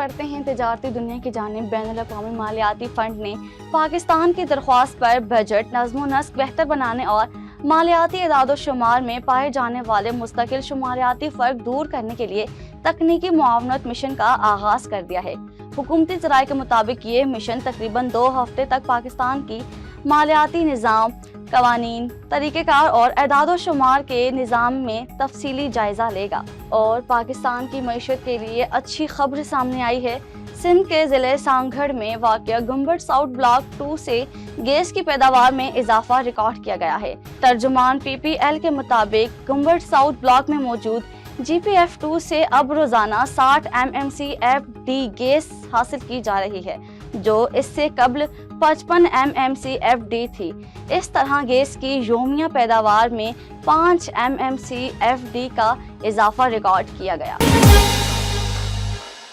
کرتے ہیں تجارتی دنیا کی جانب بین الاقوامی مالیاتی فنڈ نے پاکستان کی درخواست پر بجٹ نظم و نسق بہتر بنانے اور مالیاتی اعداد و شمار میں پائے جانے والے مستقل شماریاتی فرق دور کرنے کے لیے تکنیکی معاونت مشن کا آغاز کر دیا ہے۔ حکومتی ذرائع کے مطابق یہ مشن تقریباً 2 ہفتے تک پاکستان کی مالیاتی نظام، قوانین، طریقہ کار اور اعداد و شمار کے نظام میں تفصیلی جائزہ لے گا۔ اور پاکستان کی معیشت کے لیے اچھی خبر سامنے آئی ہے۔ سندھ کے ضلع سانگھڑ میں واقع گنبٹ ساؤتھ بلاک 2 سے گیس کی پیداوار میں اضافہ ریکارڈ کیا گیا ہے۔ ترجمان PPL کے مطابق گنبٹ ساؤتھ بلاک میں موجود GPF2 سے اب روزانہ 60 MMCFD گیس حاصل کی جا رہی ہے، جو اس سے قبل 55 MMCFD تھی۔ اس طرح گیس کی یومیہ پیداوار میں 5 MMCFD کا اضافہ ریکارڈ کیا گیا۔